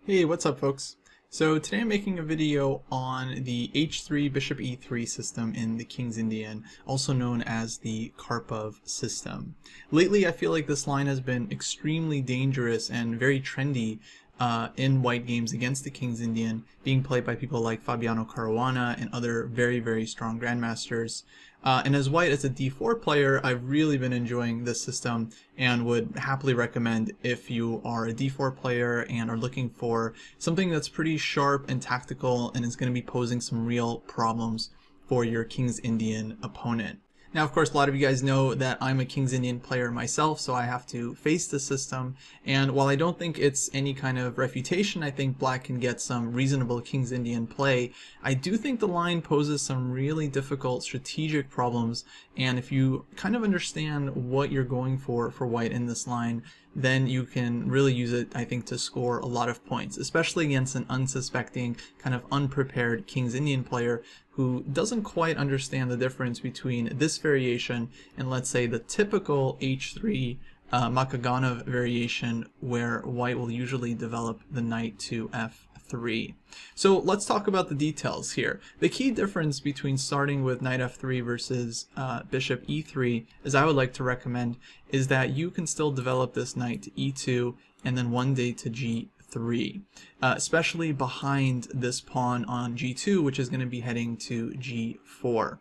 Hey, what's up folks? So today I'm making a video on the h3 bishop e3 system in the King's Indian, also known as the Karpov system. Lately I feel like this line has been extremely dangerous and very trendy in white games against the King's Indian, being played by people like Fabiano, Caruana, and other very strong grandmasters. And as white, as a d4 player, I've really been enjoying this system and would happily recommend if you are a d4 player and are looking for something that's pretty sharp and tactical and is going to be posing some real problems for your King's Indian opponent. Now, of course, a lot of you guys know that I'm a King's Indian player myself, so I have to face the system. And while I don't think it's any kind of refutation, I think black can get some reasonable King's Indian play. I do think the line poses some really difficult strategic problems. And if you kind of understand what you're going for white in this line, then you can really use it, I think, to score a lot of points, especially against an unsuspecting, kind of unprepared King's Indian player who doesn't quite understand the difference between this variation and, let's say, the typical h3 Makaganov variation, where white will usually develop the knight to f3. So let's talk about the details here. The key difference between starting with knight f3 versus bishop e3, as I would like to recommend, is that you can still develop this knight to e2 and then one day to g3, especially behind this pawn on g2, which is going to be heading to g4.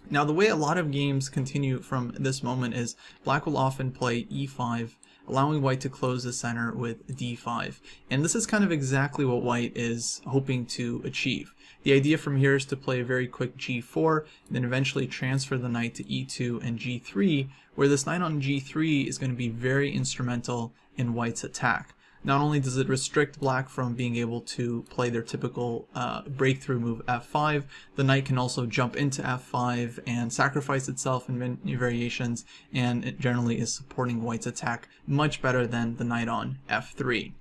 Now, the way a lot of games continue from this moment is black will often play e5, allowing white to close the center with d5. And this is kind of exactly what white is hoping to achieve. The idea from here is to play a very quick g4, and then eventually transfer the knight to e2 and g3, where this knight on g3 is going to be very instrumental in white's attack. Not only does it restrict black from being able to play their typical breakthrough move f5, the knight can also jump into f5 and sacrifice itself in many variations, and it generally is supporting white's attack much better than the knight on f3.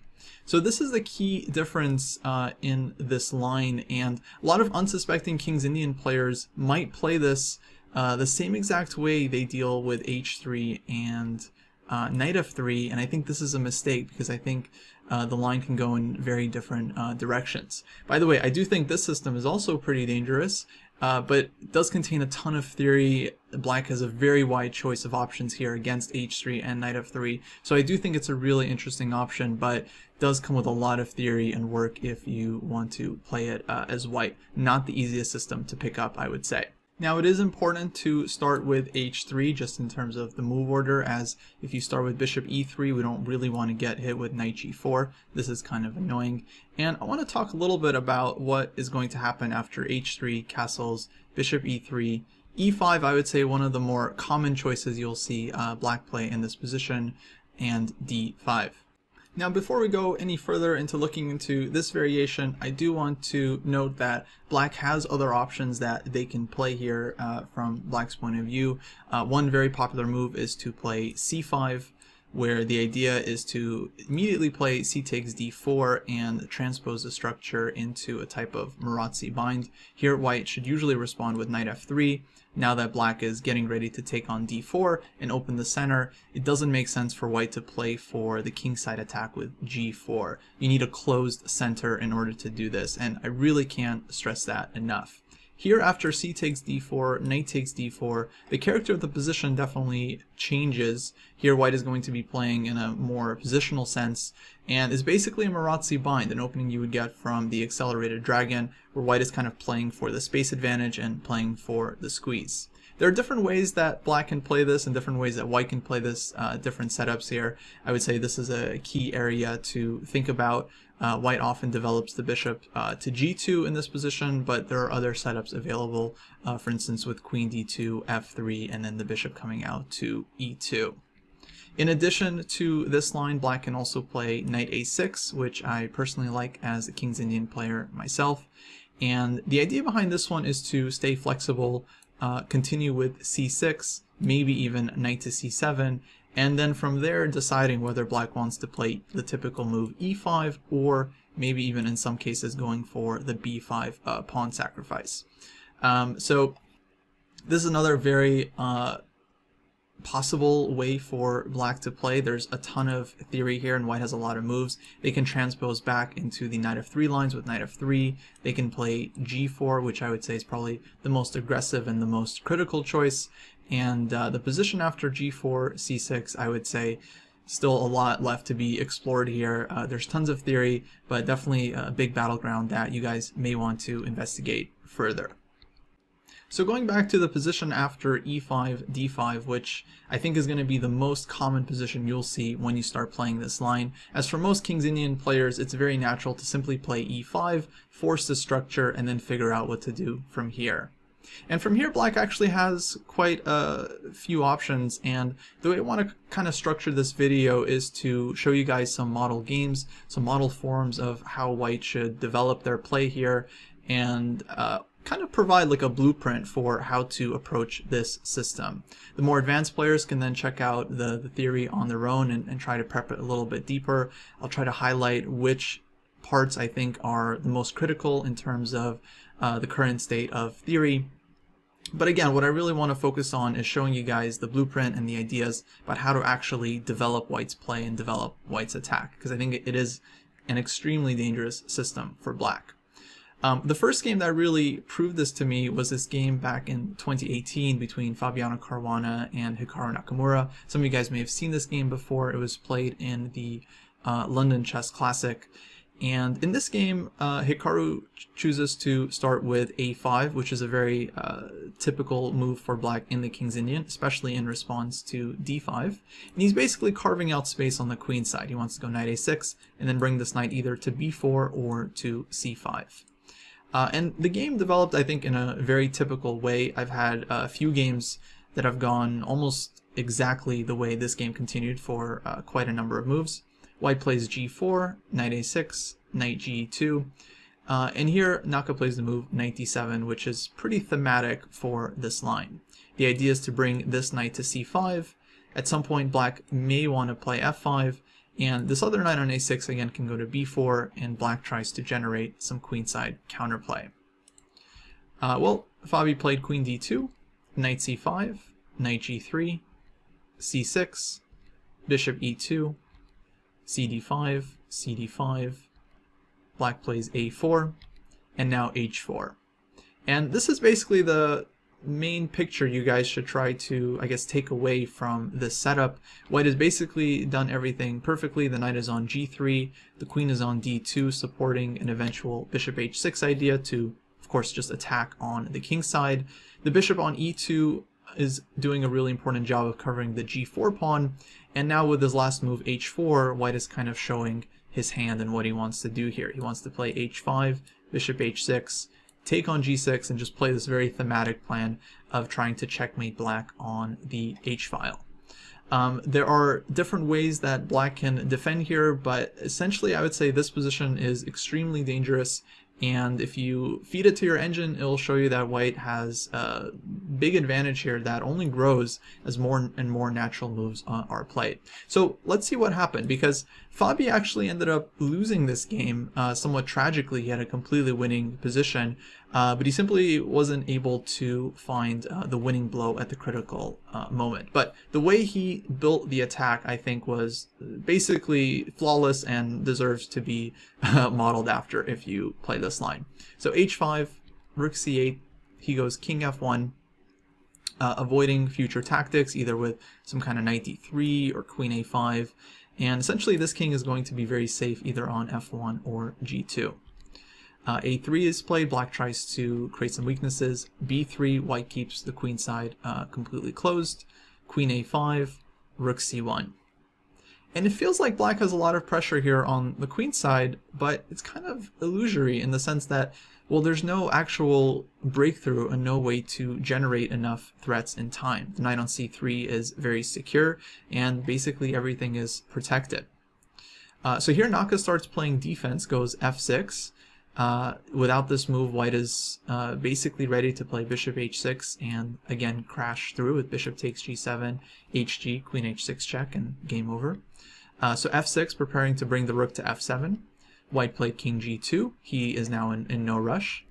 So this is the key difference in this line, and a lot of unsuspecting King's Indian players might play this the same exact way they deal with h3 and knight f3, and I think this is a mistake because I think the line can go in very different directions. By the way, I do think this system is also pretty dangerous, but it does contain a ton of theory. Black has a very wide choice of options here against h3 and knight f3, so I do think it's a really interesting option, but does come with a lot of theory and work if you want to play it as white. Not the easiest system to pick up, I would say. Now, it is important to start with h3 just in terms of the move order, as if you start with bishop e3, we don't really want to get hit with knight g4. This is kind of annoying. And I want to talk a little bit about what is going to happen after h3 castles bishop e3. e5, I would say, one of the more common choices you'll see black play in this position, and d5. Now, before we go any further into looking into this variation, I do want to note that black has other options that they can play here from black's point of view. One very popular move is to play c5, where the idea is to immediately play c takes d4 and transpose the structure into a type of Marazzi bind. Here, white should usually respond with knight f3. Now that black is getting ready to take on d4 and open the center, it doesn't make sense for white to play for the kingside attack with g4. You need a closed center in order to do this, and I really can't stress that enough. Here, after c takes d4, knight takes d4, the character of the position definitely changes. Here, white is going to be playing in a more positional sense, and is basically a Marazzi bind, an opening you would get from the accelerated dragon, where white is kind of playing for the space advantage and playing for the squeeze. There are different ways that black can play this and different ways that white can play this, different setups here. I would say this is a key area to think about. White often develops the bishop to g2 in this position, but there are other setups available, for instance with queen d2, f3, and then the bishop coming out to e2. In addition to this line, black can also play knight a6, which I personally like as a King's Indian player myself. And the idea behind this one is to stay flexible, continue with c6, maybe even knight to c7, and then from there deciding whether black wants to play the typical move e5, or maybe even in some cases going for the b5 pawn sacrifice. So this is another very possible way for black to play. There's a ton of theory here, and white has a lot of moves. They can transpose back into the knight f3 lines with knight f3. They can play g4, which I would say is probably the most aggressive and the most critical choice. And the position after g4, c6, I would say still a lot left to be explored here. There's tons of theory, but definitely a big battleground that you guys may want to investigate further. So going back to the position after e5, d5, which I think is going to be the most common position you'll see when you start playing this line. As for most King's Indian players, it's very natural to simply play e5, force the structure, and then figure out what to do from here. And from here, black actually has quite a few options, and the way I want to kind of structure this video is to show you guys some model games, some model forms of how white should develop their play here, and kind of provide like a blueprint for how to approach this system. The more advanced players can then check out the theory on their own and try to prep it a little bit deeper. I'll try to highlight which parts I think are the most critical in terms of the current state of theory. But again, what I really want to focus on is showing you guys the blueprint and the ideas about how to actually develop white's play and develop white's attack, because I think it is an extremely dangerous system for black. The first game that really proved this to me was this game back in 2018 between Fabiano Caruana and Hikaru Nakamura. Some of you guys may have seen this game before. It was played in the London Chess Classic. And in this game, Hikaru chooses to start with a5, which is a very typical move for black in the King's Indian, especially in response to d5. And he's basically carving out space on the queen side. He wants to go knight a6 and then bring this knight either to b4 or to c5. And the game developed, I think, in a very typical way. I've had a few games that have gone almost exactly the way this game continued for quite a number of moves. White plays g4, knight a6, knight g2, and here Naka plays the move knight d7, which is pretty thematic for this line. The idea is to bring this knight to c5. At some point, black may want to play f5, and this other knight on a6 again can go to b4, and black tries to generate some queenside counterplay. Well, Fabi played queen d2, knight c5, knight g3, c6, bishop e2, cd5, cd5, black plays a4, and now h4. And this is basically the main picture you guys should try to, I guess, take away from this setup. White has basically done everything perfectly. The knight is on g3, the queen is on d2, supporting an eventual bishop h6 idea to, of course, just attack on the king side. The bishop on e2 is doing a really important job of covering the g4 pawn, and now with his last move h4, white is kind of showing his hand and what he wants to do here. He wants to play h5, bishop h6, take on g6, and just play this very thematic plan of trying to checkmate black on the h-file. There are different ways that black can defend here, but essentially I would say this position is extremely dangerous, and if you feed it to your engine, it'll show you that white has a big advantage here that only grows as more and more natural moves are played. So let's see what happened, because Fabi actually ended up losing this game somewhat tragically. He had a completely winning position, but he simply wasn't able to find the winning blow at the critical moment. But the way he built the attack, I think, was basically flawless and deserves to be modeled after if you play this line. So h5, rook c8, he goes king f1, avoiding future tactics, either with some kind of knight d3 or queen a5. And essentially this king is going to be very safe either on f1 or g2. a3 is played, black tries to create some weaknesses. b3, white keeps the queen side completely closed. Queen a5, rook c1. And it feels like black has a lot of pressure here on the queen side, but it's kind of illusory in the sense that, well, there's no actual breakthrough and no way to generate enough threats in time. The knight on c3 is very secure, and basically everything is protected. So here Naka starts playing defense, goes f6. Without this move, white is basically ready to play bishop h6 and again crash through with bishop takes g7, hg, queen h6 check, and game over. So f6, preparing to bring the rook to f7. White played king g2. He is now in no rush.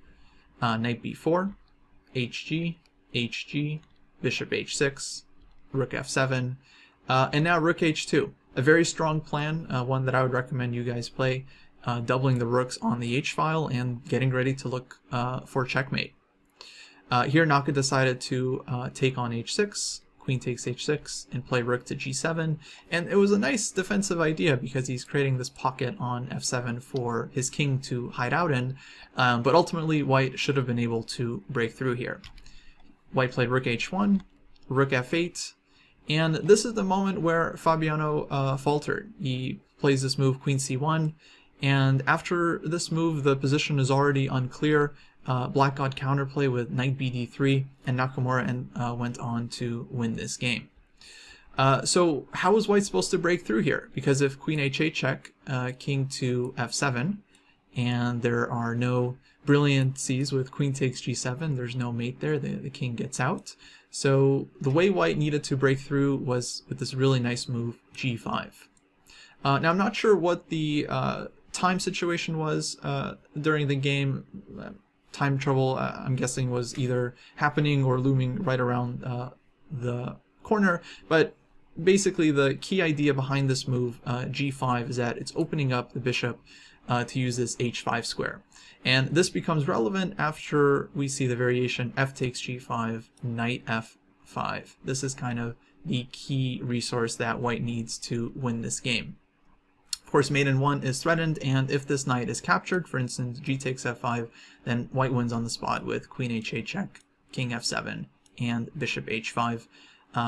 Knight b4, hg, hg, bishop h6, rook f7, and now rook h2. A very strong plan, one that I would recommend you guys play, doubling the rooks on the h-file and getting ready to look for checkmate. Here Naka decided to take on h6, queen takes h6, and play rook to g7, and it was a nice defensive idea because he's creating this pocket on f7 for his king to hide out in, but ultimately white should have been able to break through here. White played rook h1, rook f8, and this is the moment where Fabiano faltered. He plays this move queen c1, and after this move the position is already unclear. Black got counterplay with knight bd3, and Nakamura went on to win this game. So how was white supposed to break through here? Because if queen h8 check, king to f7, and there are no brilliancies with queen takes g7, there's no mate there, the king gets out. So the way white needed to break through was with this really nice move, g5. Now I'm not sure what the time situation was during the game. Time trouble, I'm guessing, was either happening or looming right around the corner, but basically the key idea behind this move, g5, is that it's opening up the bishop to use this h5 square. And this becomes relevant after we see the variation f takes g5, knight f5. This is kind of the key resource that white needs to win this game. Of course, mate in 1 is threatened, and if this knight is captured, for instance, g takes f5, then white wins on the spot with queen h8 check, king f7, and bishop h5,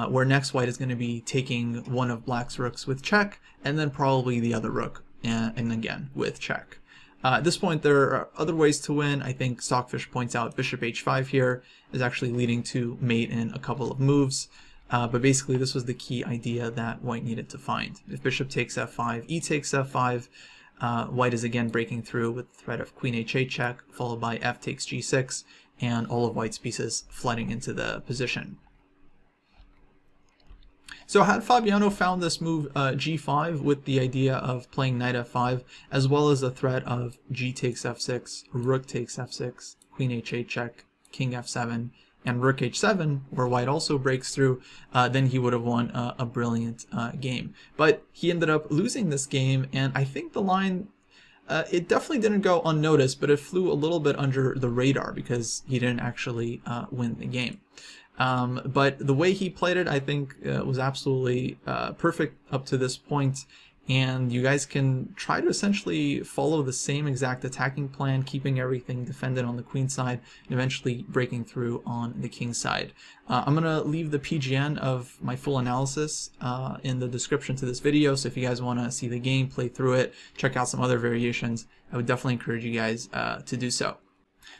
where next white is going to be taking one of black's rooks with check, and then probably the other rook, and again with check. At this point, there are other ways to win. I think Stockfish points out bishop h5 here is actually leading to mate in a couple of moves. But basically this was the key idea that white needed to find. If bishop takes f5, e takes f5, white is again breaking through with the threat of queen h8 check, followed by f takes g6, and all of white's pieces flooding into the position. So had Fabiano found this move g5 with the idea of playing knight f5, as well as the threat of g takes f6, rook takes f6, queen h8 check, king f7, and rook h7, where white also breaks through, then he would have won a brilliant game. But he ended up losing this game, and I think the line, it definitely didn't go unnoticed, but it flew a little bit under the radar because he didn't actually win the game. But the way he played it, I think, was absolutely perfect up to this point. And you guys can try to essentially follow the same exact attacking plan, keeping everything defended on the queen side, and eventually breaking through on the king side. I'm going to leave the PGN of my full analysis in the description to this video, so if you guys want to see the game, play through it, check out some other variations, I would definitely encourage you guys to do so.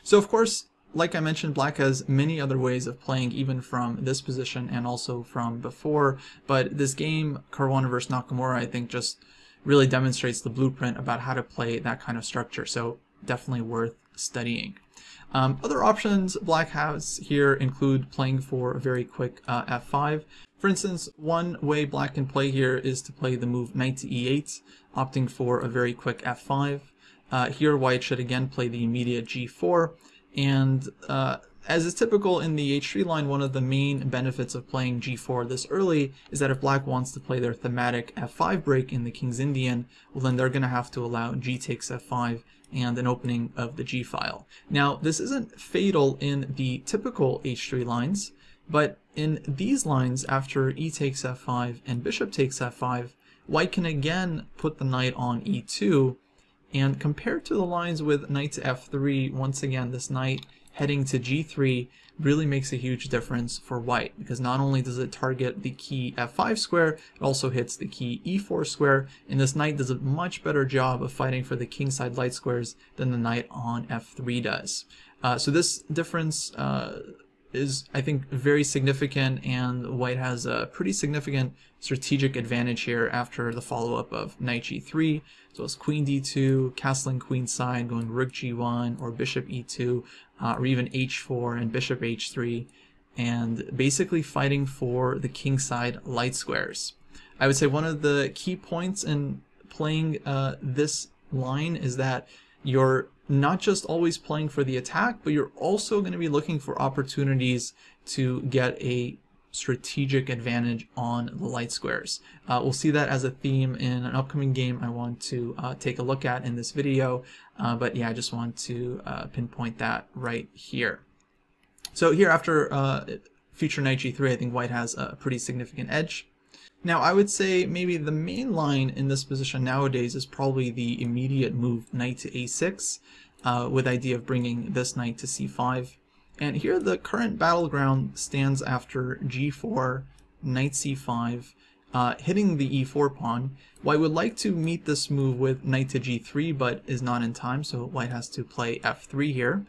So of course, like I mentioned, black has many other ways of playing, even from this position and also from before, but this game, Caruana versus Nakamura, I think just really demonstrates the blueprint about how to play that kind of structure, so definitely worth studying. Other options black has here include playing for a very quick f5. For instance, one way black can play here is to play the move knight to e8, opting for a very quick f5. Here white should again play the immediate g4, and as is typical in the h3 line, one of the main benefits of playing g4 this early is that if black wants to play their thematic f5 break in the King's Indian, well then they're going to have to allow g takes f5 and an opening of the g file. Now this isn't fatal in the typical h3 lines, but in these lines after e takes f5 and bishop takes f5, white can again put the knight on e2, and compared to the lines with knight to f3, once again this knight heading to g3 really makes a huge difference for white, because not only does it target the key f5 square, it also hits the key e4 square, and this knight does a much better job of fighting for the kingside light squares than the knight on f3 does. So this difference is, I think, very significant, and white has a pretty significant strategic advantage here after the follow-up of knight g3, so it's queen d2, castling queenside, going rook g1 or bishop e2, or even h4 and bishop h3, and basically fighting for the kingside light squares. I would say one of the key points in playing this line is that you're not just always playing for the attack, but you're also going to be looking for opportunities to get a strategic advantage on the light squares. We'll see that as a theme in an upcoming game I want to take a look at in this video, but yeah, I just want to pinpoint that right here. So here after future knight g3, I think white has a pretty significant edge. Now I would say maybe the main line in this position nowadays is probably the immediate move knight to a6, with the idea of bringing this knight to c5. And here the current battleground stands after g4, knight c5, hitting the e4 pawn. White would like to meet this move with knight to g3, but is not in time, so white has to play f3 here.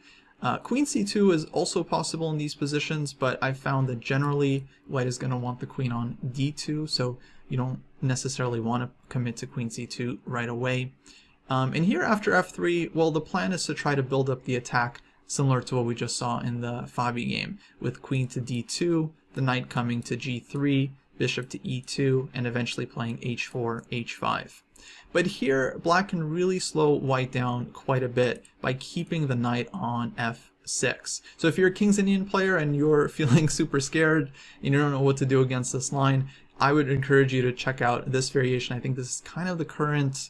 Queen c2 is also possible in these positions, but I've found that generally white is going to want the queen on d2, so you don't necessarily want to commit to queen c2 right away. And here after f3, well, the plan is to try to build up the attack similar to what we just saw in the Fabi game, with queen to d2, the knight coming to g3, bishop to e2, and eventually playing h4, h5. But here, black can really slow white down quite a bit by keeping the knight on f6. So if you're a King's Indian player and you're feeling super scared and you don't know what to do against this line, I would encourage you to check out this variation. I think this is kind of the current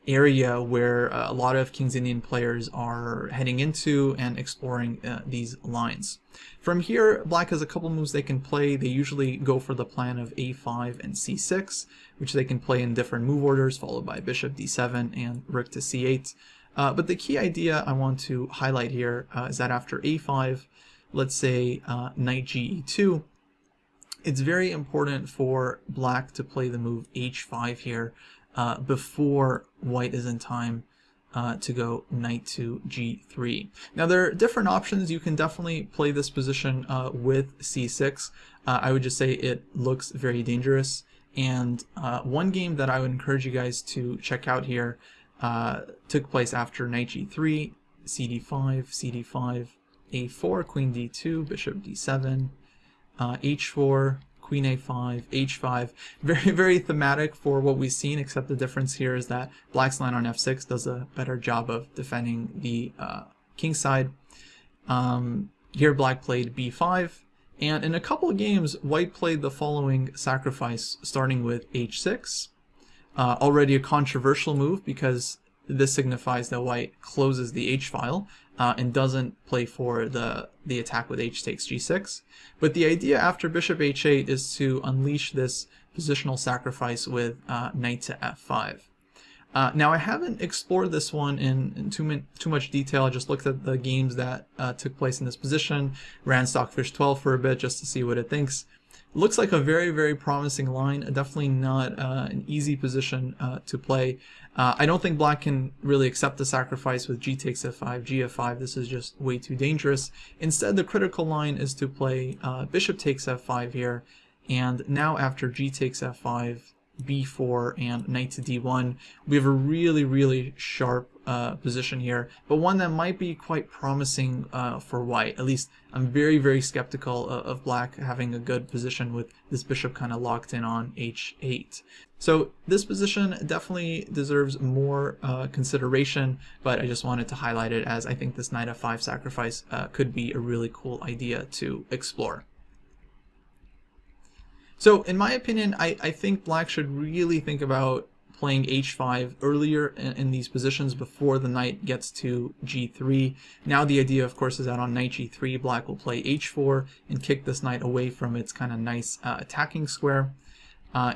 area where a lot of King's Indian players are heading into and exploring these lines. From here, black has a couple moves they can play. They usually go for the plan of a5 and c6, which they can play in different move orders, followed by bishop d7 and rook to c8. But the key idea I want to highlight here is that after a5, let's say knight ge2, it's very important for black to play the move h5 here before white is in time to go knight to g3. Now there are different options. You can definitely play this position with c6. I would just say it looks very dangerous. And one game that I would encourage you guys to check out here took place after knight g3, cd5, cd5, a4, queen d2, bishop d7, h4, queen a5, h5. Very, very thematic for what we've seen, except the difference here is that black's line on f6 does a better job of defending the king side. Here black played b5, and in a couple of games, white played the following sacrifice, starting with h6. Already a controversial move because this signifies that white closes the h-file and doesn't play for the attack with h takes g6. But the idea after bishop h8 is to unleash this positional sacrifice with knight to f5. Now I haven't explored this one in too much detail. I just looked at the games that took place in this position, ran Stockfish 12 for a bit just to see what it thinks. It looks like a very, very promising line, definitely not an easy position to play. I don't think black can really accept the sacrifice with g takes f5, gf5. This is just way too dangerous. Instead, the critical line is to play bishop takes f5 here, and now after g takes f5, b4, and knight to d1, we have a really, really sharp position here, but one that might be quite promising for white. At least I'm very, very skeptical of black having a good position with this bishop kind of locked in on h8. So this position definitely deserves more consideration, but I just wanted to highlight it as I think this knight f5 sacrifice could be a really cool idea to explore. So in my opinion, I think black should really think about playing h5 earlier in these positions before the knight gets to g3. Now the idea, of course, is that on knight g3, black will play h4 and kick this knight away from its kind of nice attacking square.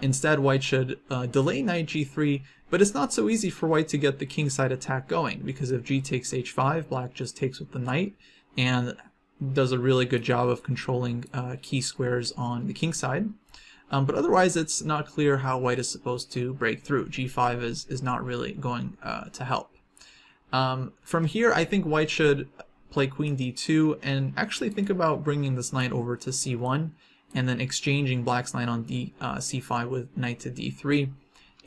Instead, white should delay knight g3, but it's not so easy for white to get the kingside attack going, because if g takes h5, black just takes with the knight and does a really good job of controlling key squares on the kingside. But otherwise, it's not clear how white is supposed to break through. g5 is not really going to help. From here, I think white should play queen d2 and actually think about bringing this knight over to c1 and then exchanging black's knight on c5 with knight to d3.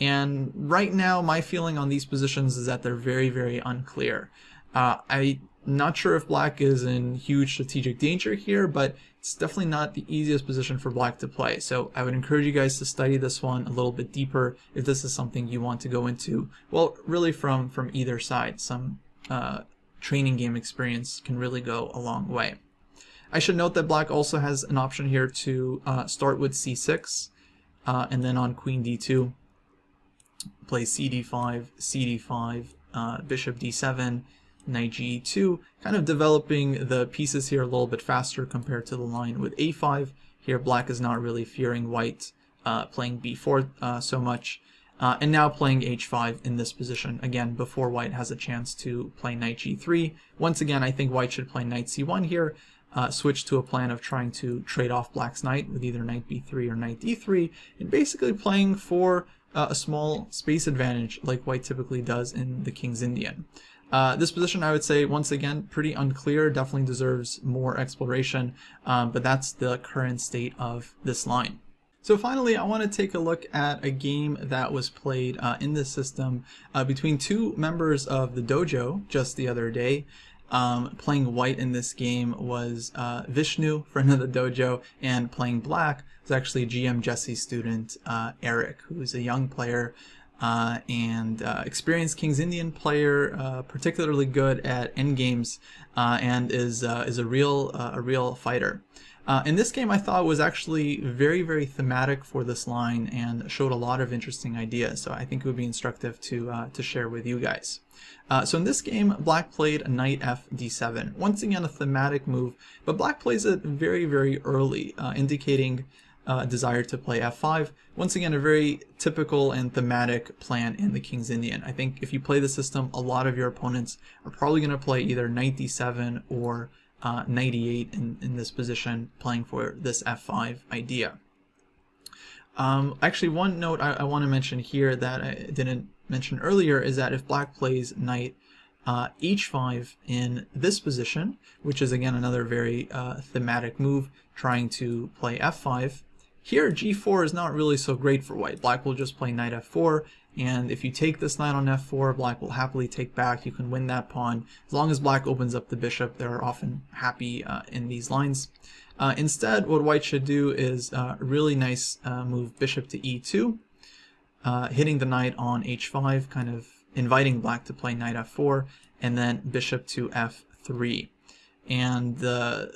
And right now, my feeling on these positions is that they're very, very unclear. I'm not sure if black is in huge strategic danger here, but it's definitely not the easiest position for black to play. So I would encourage you guys to study this one a little bit deeper if this is something you want to go into. Well, really from either side. Some training game experience can really go a long way. I should note that black also has an option here to start with c6, and then on queen d2, play cd5, cd5, bishop d7, knight g2, kind of developing the pieces here a little bit faster compared to the line with a5. Here black is not really fearing white playing b4 so much, and now playing h5 in this position, again before white has a chance to play knight g3. Once again, I think white should play knight c1 here, switch to a plan of trying to trade off black's knight with either knight b3 or knight d3, and basically playing for a small space advantage like white typically does in the King's Indian. This position, I would say, once again, pretty unclear, definitely deserves more exploration, but that's the current state of this line. So finally, I want to take a look at a game that was played in this system between two members of the dojo just the other day. Playing white in this game was Vishnu, friend of the dojo, and playing black was actually GM Jesse's student Eric, who's a young player and experienced King's Indian player, particularly good at endgames, and is a real fighter. In this game, I thought was actually very, very thematic for this line and showed a lot of interesting ideas. So I think it would be instructive to share with you guys. So in this game, black played knight f d7. Once again, a thematic move, but black plays it very, very early, indicating desire to play f5. Once again, a very typical and thematic plan in the King's Indian. I think if you play the system, a lot of your opponents are probably going to play either knight d7 or knight e8 in this position, playing for this f5 idea. Actually, one note I want to mention here that I didn't mention earlier is that if black plays knight h5 in this position, which is again another very thematic move, trying to play f5, here g4 is not really so great for white. Black will just play knight f4, and if you take this knight on f4, black will happily take back. You can win that pawn. As long as black opens up the bishop, they're often happy in these lines. Instead, what white should do is a really nice move bishop to e2, hitting the knight on h5, kind of inviting black to play knight f4, and then bishop to f3. And the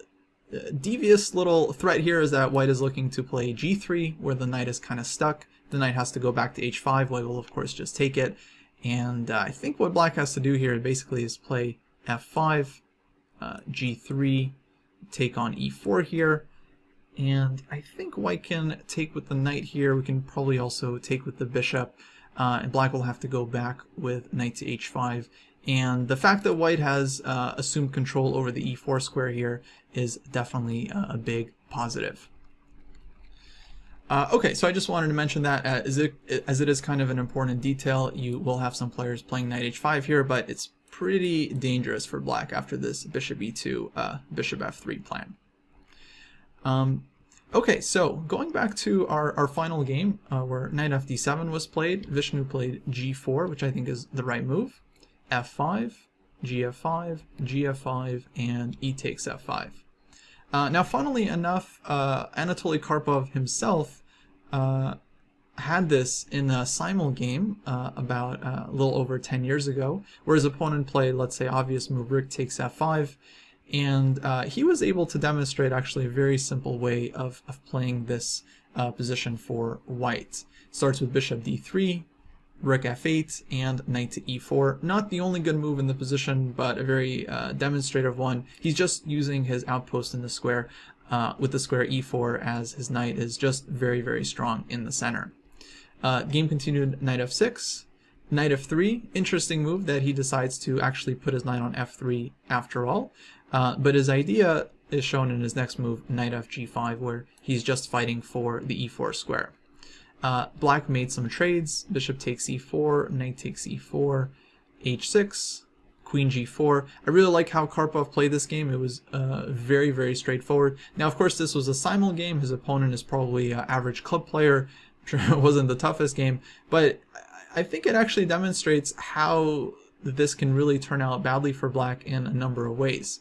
devious little threat here is that white is looking to play g3, where the knight is kind of stuck. The knight has to go back to h5. White will, of course, just take it. And I think what black has to do here basically is play f5, g3, take on e4 here. And I think white can take with the knight here. We can probably also take with the bishop. And black will have to go back with knight to h5. And the fact that white has assumed control over the e4 square here is definitely a big positive. Okay, so I just wanted to mention that as it is kind of an important detail. You will have some players playing knight h5 here, but it's pretty dangerous for black after this bishop e2, bishop f3 plan. Okay, so going back to our final game where knight f d7 was played, Vishnu played g4, which I think is the right move, f5, gf5, gf5, and e takes f5. Now, funnily enough, Anatoly Karpov himself had this in a simul game about a little over 10 years ago, where his opponent played, let's say, obvious move rook takes f5, and he was able to demonstrate actually a very simple way of playing this position for white. Starts with bishop d3, rook f8, and knight to e4. Not the only good move in the position, but a very demonstrative one. He's just using his outpost in the square with the square e4, as his knight is just very, very strong in the center. Game continued knight f6, knight f3. Interesting move that he decides to actually put his knight on f3 after all. But his idea is shown in his next move, knight f g5, where he's just fighting for the e4 square. Black made some trades, bishop takes e4, knight takes e4, h6, queen g4. I really like how Karpov played this game. It was very, very straightforward. Now, of course, this was a simul game. His opponent is probably an average club player. I'm sure it wasn't the toughest game, but I think it actually demonstrates how this can really turn out badly for black in a number of ways.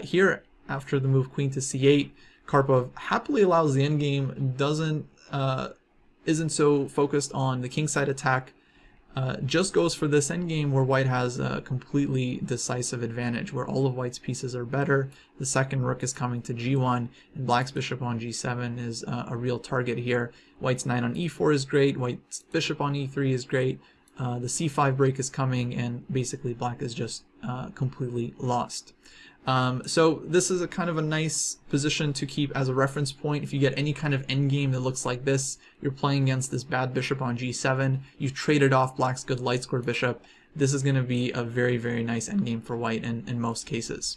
Here, after the move queen to c8, Karpov happily allows the endgame, isn't so focused on the kingside attack, just goes for this endgame where white has a completely decisive advantage, where all of white's pieces are better. The second rook is coming to g1, and black's bishop on g7 is a real target here. White's knight on e4 is great, white's bishop on e3 is great, the c5 break is coming, and basically black is just completely lost. So this is a kind of a nice position to keep as a reference point. If you get any kind of endgame that looks like this, you're playing against this bad bishop on g7, you've traded off black's good light squared bishop, this is going to be a very, very nice endgame for white in most cases.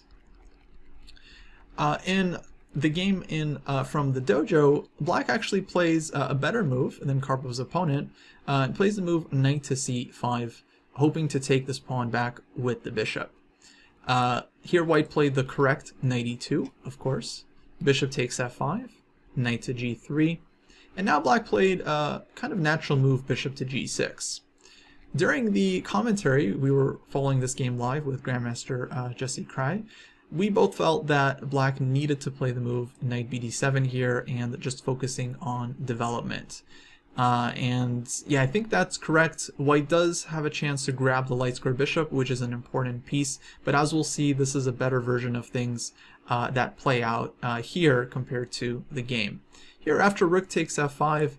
In the game from the dojo, black actually plays a better move than Karpov's opponent, and plays the move knight to c5, hoping to take this pawn back with the bishop. Here white played the correct knight e2, of course. Bishop takes f5, knight to g3, and now black played a kind of natural move, bishop to g6. During the commentary, we were following this game live with Grandmaster Jesse Cry. We both felt that black needed to play the move knight bd7 here and just focusing on development. And yeah, I think that's correct. White does have a chance to grab the light square bishop, which is an important piece, but as we'll see, this is a better version of things that play out here compared to the game. Here, after rook takes f5,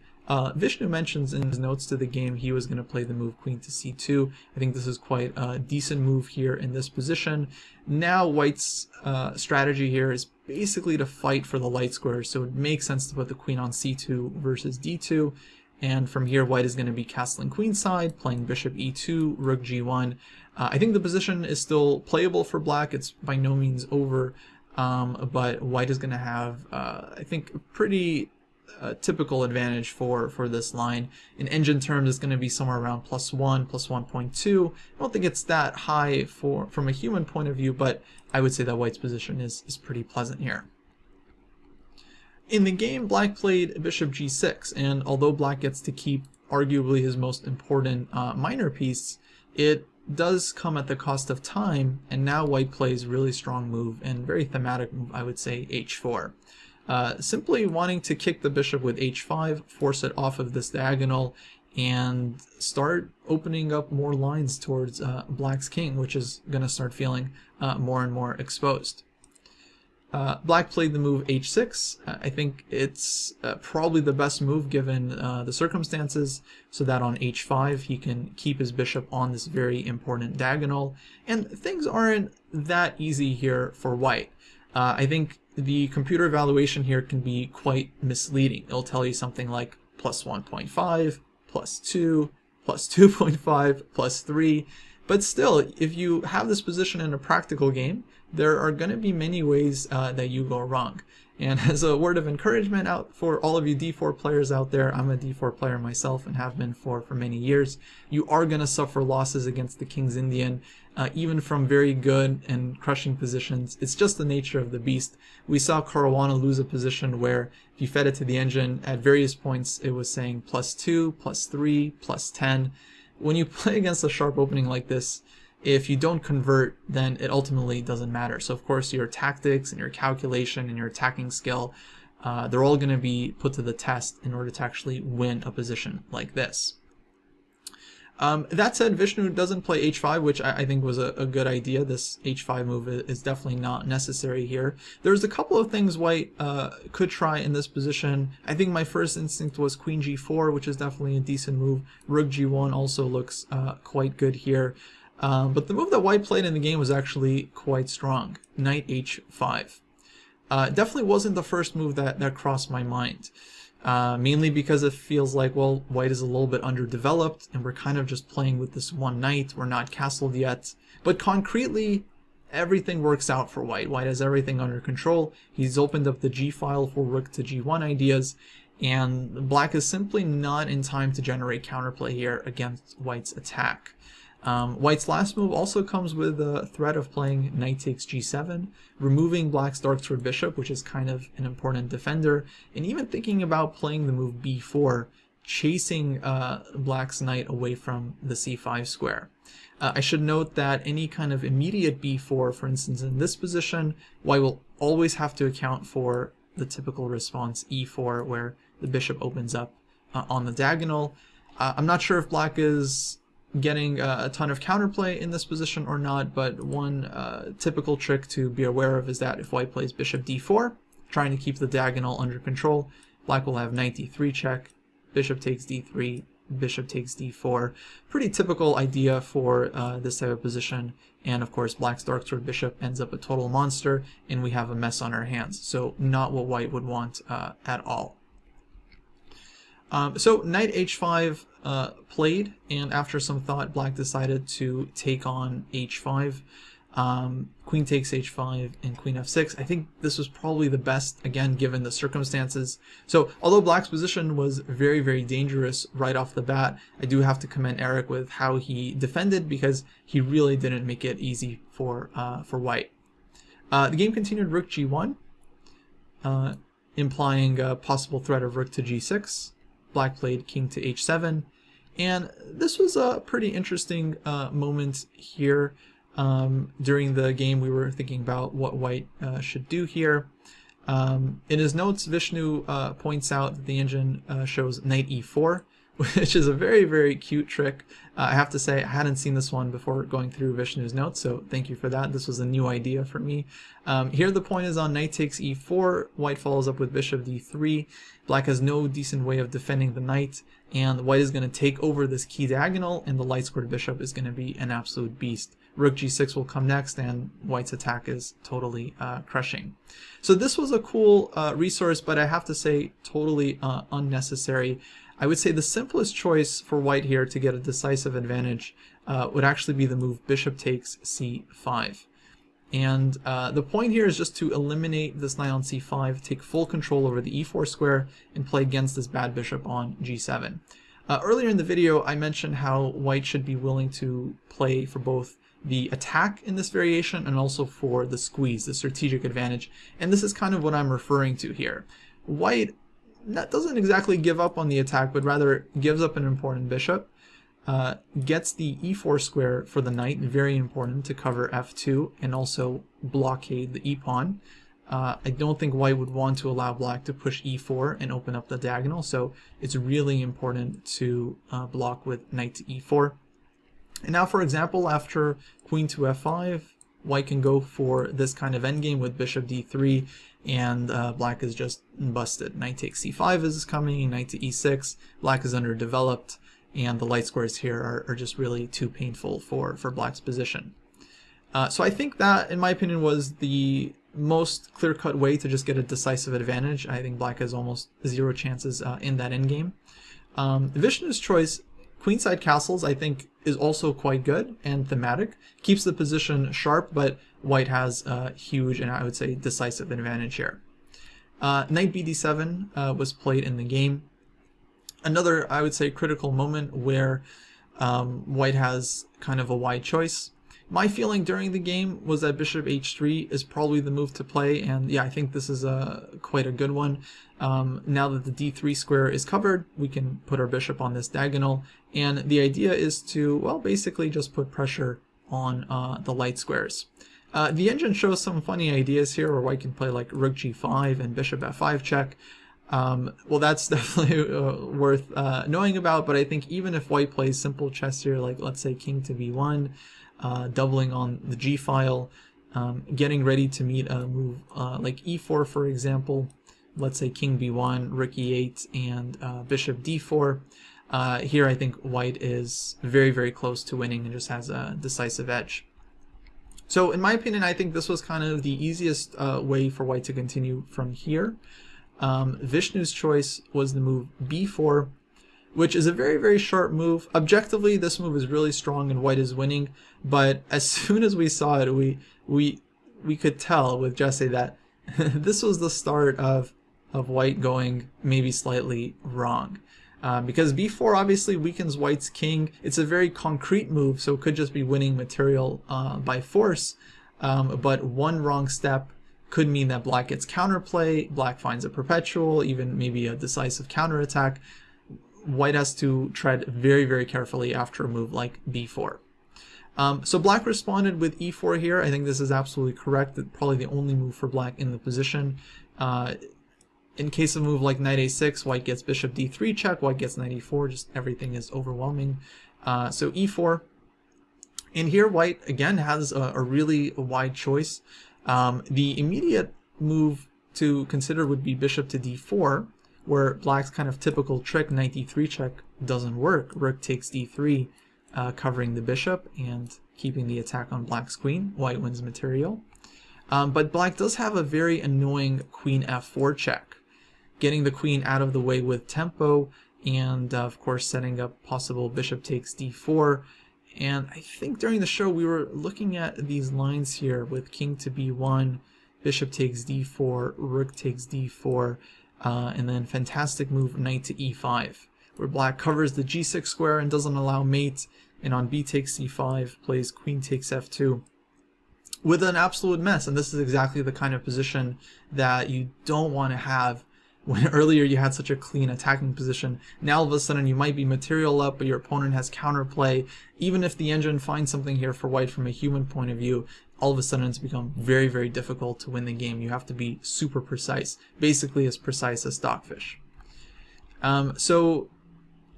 Vishnu mentions in his notes to the game he was going to play the move queen to c2. I think this is quite a decent move here in this position. Now white's strategy here is basically to fight for the light square, so it makes sense to put the queen on c2 versus d2. And from here, white is going to be castling queenside, playing bishop e2, rook g1. I think the position is still playable for black. It's by no means over, but white is going to have, I think, a pretty typical advantage for this line. In engine terms, it's going to be somewhere around +1, +1.2. I don't think it's that high from a human point of view, but I would say that white's position is pretty pleasant here. In the game, black played bishop g6, and although black gets to keep arguably his most important minor piece, it does come at the cost of time, and now white plays really strong move, and very thematic move, I would say, h4. Simply wanting to kick the bishop with h5, force it off of this diagonal, and start opening up more lines towards black's king, which is going to start feeling more and more exposed. Black played the move h6. I think it's probably the best move given the circumstances, so that on h5 he can keep his bishop on this very important diagonal, and things aren't that easy here for white. I think the computer evaluation here can be quite misleading. It'll tell you something like +1.5, +2, +2.5, +3, but still, if you have this position in a practical game, there are going to be many ways that you go wrong. And as a word of encouragement out for all of you d4 players out there, I'm a d4 player myself and have been for many years, you are going to suffer losses against the King's Indian, even from very good and crushing positions. It's just the nature of the beast. We saw Caruana lose a position where if you fed it to the engine, at various points it was saying +2, +3, +10. When you play against a sharp opening like this, if you don't convert, then it ultimately doesn't matter. So of course your tactics and your calculation and your attacking skill, they're all going to be put to the test in order to actually win a position like this. That said, Vishnu doesn't play h5, which I think was a good idea. This h5 move is definitely not necessary here. There's a couple of things white could try in this position. I think my first instinct was queen g4, which is definitely a decent move. Rook g1 also looks quite good here. But the move that white played in the game was actually quite strong. Knight h5. Definitely wasn't the first move that crossed my mind. Mainly because it feels like, well, white is a little bit underdeveloped and we're kind of just playing with this one knight. We're not castled yet. But concretely, everything works out for white. White has everything under control. He's opened up the g file for rook to g1 ideas, and black is simply not in time to generate counterplay here against white's attack. White's last move also comes with the threat of playing knight takes g7, removing black's dark square bishop, which is kind of an important defender, and even thinking about playing the move b4, chasing black's knight away from the c5 square. I should note that any kind of immediate b4, for instance in this position, white will always have to account for the typical response e4, where the bishop opens up on the diagonal. I'm not sure if black is getting a ton of counterplay in this position or not, but one typical trick to be aware of is that if white plays bishop d4, trying to keep the diagonal under control, black will have knight d3 check, bishop takes d3, bishop takes d4. Pretty typical idea for this type of position, and of course black's dark sword bishop ends up a total monster, and we have a mess on our hands, so not what white would want at all. So knight h5 played, and after some thought, black decided to take on h5. Queen takes h5 and queen f6. I think this was probably the best, again, given the circumstances. So although black's position was very, very dangerous right off the bat, I do have to commend Eric with how he defended, because he really didn't make it easy for white. The game continued rook g1, implying a possible threat of rook to g6. Black played king to h7, and this was a pretty interesting moment here. During the game, we were thinking about what white should do here. In his notes, Vishnu points out that the engine shows knight e4, which is a very, very cute trick. I have to say, I hadn't seen this one before going through Vishnu's notes, so thank you for that. This was a new idea for me. Here the point is on knight takes e4, white follows up with bishop d3. Black has no decent way of defending the knight, and white is going to take over this key diagonal, and the light squared bishop is going to be an absolute beast. Rook g6 will come next, and white's attack is totally crushing. So this was a cool resource, but I have to say totally unnecessary. I would say the simplest choice for white here to get a decisive advantage would actually be the move bishop takes c5. And the point here is just to eliminate this knight on c5, take full control over the e4 square, and play against this bad bishop on g7. Earlier in the video, I mentioned how white should be willing to play for both the attack in this variation and also for the squeeze, the strategic advantage. And this is kind of what I'm referring to here. White doesn't exactly give up on the attack, but rather gives up an important bishop, gets the e4 square for the knight, very important to cover f2 and also blockade the e-pawn. I don't think white would want to allow black to push e4 and open up the diagonal, so it's really important to block with knight to e4. And now, for example, after queen to f5, white can go for this kind of endgame with bishop d3, and black is just busted. Knight takes c5 is coming, knight to e6, black is underdeveloped, and the light squares here are just really too painful for black's position. So I think that, in my opinion, was the most clear-cut way to just get a decisive advantage. I think black has almost zero chances in that endgame. Vishnu's choice, queenside castles, I think is also quite good and thematic. Keeps the position sharp, but white has a huge and I would say decisive advantage here. Knight bd7 was played in the game. Another, I would say, critical moment where white has kind of a wide choice. My feeling during the game was that bishop h3 is probably the move to play, and yeah, I think this is quite a good one. Now that the d3 square is covered, we can put our bishop on this diagonal, and the idea is to, well, basically just put pressure on the light squares. The engine shows some funny ideas here where white can play like rook g5 and bishop f5 check. Well, that's definitely worth knowing about, but I think even if white plays simple chess here, like let's say king to b1, doubling on the g file, getting ready to meet a move like e4, for example, let's say king b1, rook e8, and bishop d4. Here I think white is very, very close to winning and just has a decisive edge. So in my opinion, I think this was kind of the easiest way for white to continue from here. Vishnu's choice was the move b4, which is a very, very sharp move. Objectively, this move is really strong and white is winning, but as soon as we saw it, we could tell with Jesse that this was the start of white going maybe slightly wrong. Because b4 obviously weakens white's king. It's a very concrete move, so it could just be winning material by force, but one wrong step could mean that black gets counterplay, black finds a perpetual, even maybe a decisive counterattack. White has to tread very, very carefully after a move like b4. So black responded with e4 here. I think this is absolutely correct. Probably the only move for black in the position. In case of a move like knight a6, white gets bishop d3 check, white gets knight e4, just everything is overwhelming. So e4. And here white again has a really wide choice. The immediate move to consider would be bishop to d4, where black's kind of typical trick, knight d3 check, doesn't work. Rook takes d3, covering the bishop and keeping the attack on black's queen. White wins material. But black does have a very annoying queen f4 check, getting the queen out of the way with tempo, and of course setting up possible bishop takes d4. And I think during the show we were looking at these lines here with king to b1, bishop takes d4, rook takes d4, and then fantastic move knight to e5, where black covers the g6 square and doesn't allow mate, and on b takes c5 plays queen takes f2 with an absolute mess. And this is exactly the kind of position that you don't want to have. When earlier you had such a clean attacking position, now all of a sudden you might be material up, but your opponent has counterplay. Even if the engine finds something here for white from a human point of view, all of a sudden it's become very, very difficult to win the game. You have to be super precise, basically as precise as Stockfish. So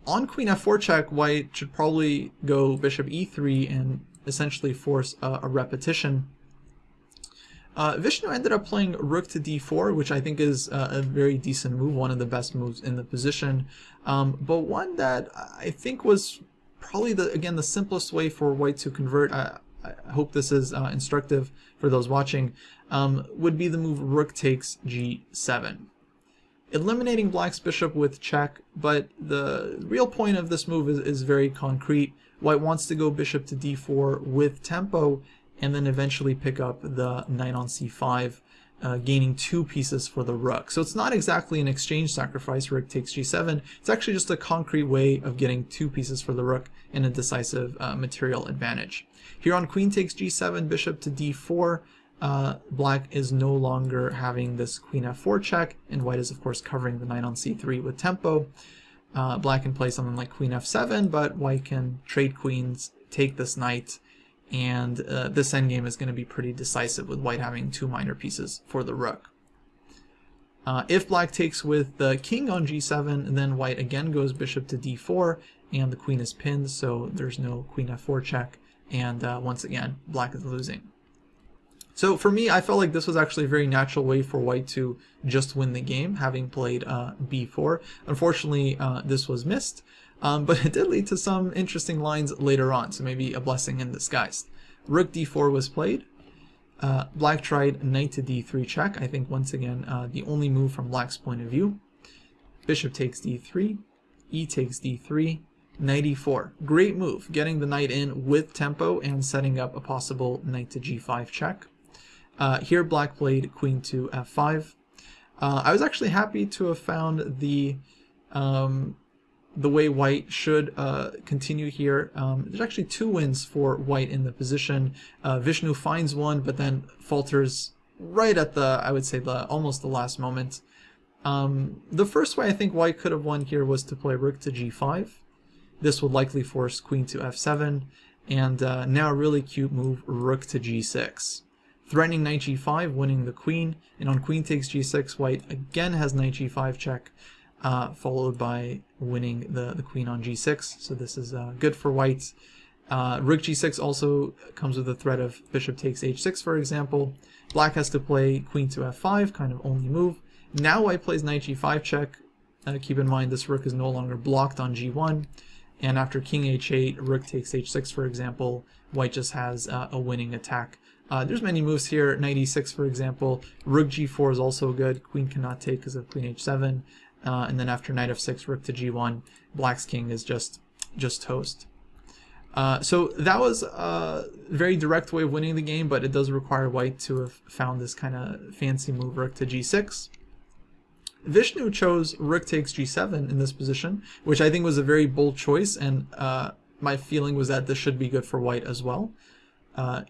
on queen f4 check, white should probably go bishop e3 and essentially force a repetition. Vishnu ended up playing rook to d4, which I think is a very decent move, one of the best moves in the position, but one that I think was probably, again, the simplest way for white to convert. I hope this is instructive for those watching, would be the move rook takes g7. Eliminating black's bishop with check, but the real point of this move is very concrete. White wants to go bishop to d4 with tempo, and then eventually pick up the knight on c5, gaining 2 pieces for the rook. So it's not exactly an exchange sacrifice, rook takes g7. It's actually just a concrete way of getting 2 pieces for the rook and a decisive material advantage. Here on queen takes g7, bishop to d4, black is no longer having this queen f4 check, and white is of course covering the knight on c3 with tempo. Black can play something like queen f7, but white can trade queens, take this knight, and this endgame is going to be pretty decisive with white having 2 minor pieces for the rook. If black takes with the king on g7, then white again goes bishop to d4, and the queen is pinned, so there's no queen f4 check, and once again, black is losing. So for me, I felt like this was actually a very natural way for white to just win the game, having played b4. Unfortunately, this was missed. But it did lead to some interesting lines later on, so maybe a blessing in disguise. Rook d4 was played. Black tried knight to d3 check. I think once again the only move from black's point of view. Bishop takes d3, e takes d3, knight e4. Great move, getting the knight in with tempo and setting up a possible knight to g5 check. Here black played queen to f5. I was actually happy to have found the way white should continue here. There's actually 2 wins for white in the position. Vishnu finds one, but then falters right at the, I would say, almost the last moment. The first way I think white could have won here was to play rook to g5. This would likely force queen to f7, and now a really cute move, rook to g6. Threatening knight g5, winning the queen, and on queen takes g6, white again has knight g5 check, followed by winning the queen on g6, so this is good for white. Rook g6 also comes with the threat of bishop takes h6, for example. Black has to play queen to f5, kind of only move. Now white plays knight g5 check. Keep in mind this rook is no longer blocked on g1, and after king h8, rook takes h6, for example, white just has a winning attack. There's many moves here, knight e6, for example. Rook g4 is also good, queen cannot take because of queen h7. And then after knight f6, rook to g1, black's king is just toast. So that was a very direct way of winning the game, but it does require white to have found this kind of fancy move, rook to g6. Vishnu chose rook takes g7 in this position, which I think was a very bold choice, and my feeling was that this should be good for white as well.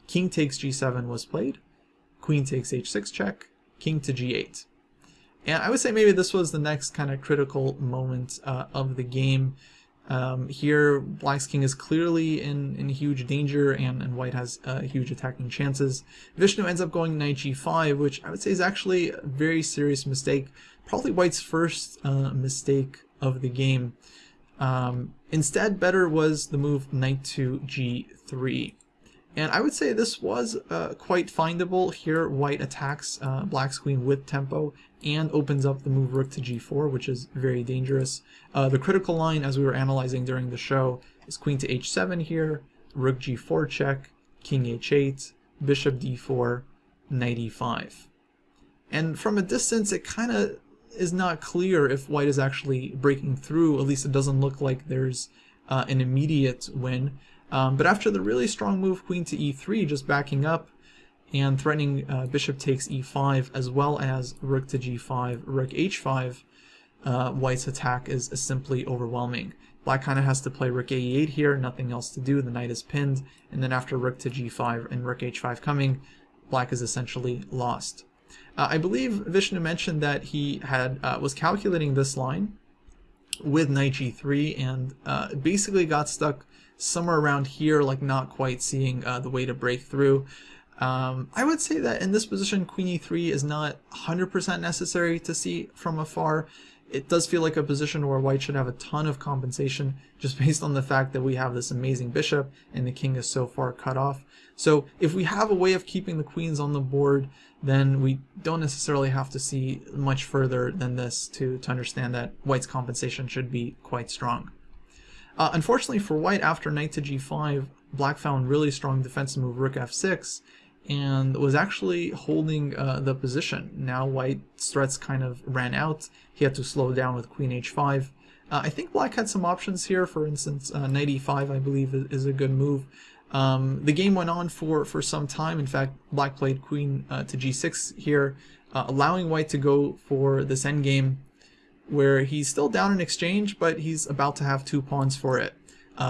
King takes g7 was played, queen takes h6 check, king to g8. And I would say maybe this was the next kind of critical moment of the game. Here, black's king is clearly in huge danger, and white has huge attacking chances. Vishnu ends up going knight g5, which I would say is actually a very serious mistake. Probably white's first mistake of the game. Instead, better was the move knight to g3. And I would say this was quite findable. Here, white attacks black's queen with tempo and opens up the move rook to g4, which is very dangerous. The critical line, as we were analyzing during the show, is queen to h7 here, rook g4 check, king h8, bishop d4, knight e5. And from a distance, it kind of is not clear if white is actually breaking through. At least it doesn't look like there's an immediate win. But after the really strong move queen to e3, just backing up and threatening bishop takes e5, as well as rook to g5, rook h5, white's attack is simply overwhelming. Black kind of has to play rook a8 here, nothing else to do, the knight is pinned, and then after rook to g5 and rook h5 coming, black is essentially lost. I believe Vishnu mentioned that he had was calculating this line with knight g3 and basically got stuck somewhere around here, like not quite seeing the way to break through. I would say that in this position, queen e3 is not 100% necessary to see from afar. It does feel like a position where white should have a ton of compensation just based on the fact that we have this amazing bishop and the king is so far cut off. So if we have a way of keeping the queens on the board, then we don't necessarily have to see much further than this to understand that white's compensation should be quite strong. Unfortunately for white, after knight to g5, black found really strong defensive move rook f6 and was actually holding the position. Now white's threats kind of ran out. He had to slow down with queen h5. I think black had some options here. For instance, knight e5 I believe is a good move. The game went on for some time. In fact, black played queen to g6 here, allowing white to go for this endgame where he's still down in exchange, but he's about to have two pawns for it.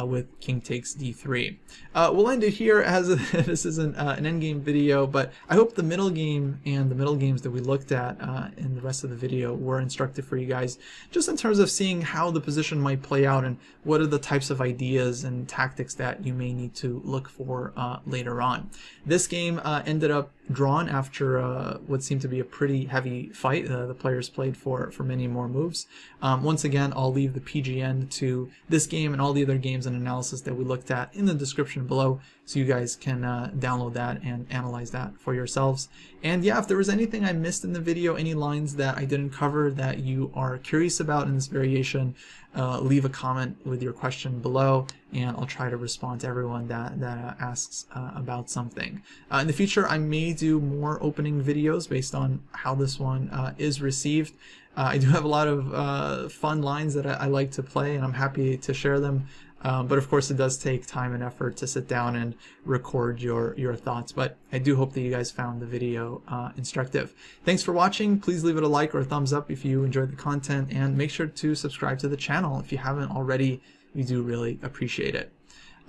With king takes d3. We'll end it here, as this isn't an endgame video, but I hope the middle game and the middle games that we looked at in the rest of the video were instructive for you guys, just in terms of seeing how the position might play out and what are the types of ideas and tactics that you may need to look for later on. This game ended up drawn after what seemed to be a pretty heavy fight. The players played for many more moves. Once again, I'll leave the PGN to this game and all the other games and analysis that we looked at in the description below, so you guys can download that and analyze that for yourselves. And yeah, if there was anything I missed in the video, any lines that I didn't cover that you are curious about in this variation, leave a comment with your question below, and I'll try to respond to everyone that asks about something. In the future, I may do more opening videos based on how this one is received. I do have a lot of fun lines that I like to play, and I'm happy to share them. But of course, it does take time and effort to sit down and record your thoughts. But I do hope that you guys found the video instructive. Thanks for watching. Please leave it a like or a thumbs up if you enjoyed the content, and make sure to subscribe to the channel if you haven't already. We do really appreciate it.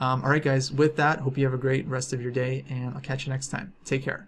Alright guys, with that, hope you have a great rest of your day, and I'll catch you next time. Take care.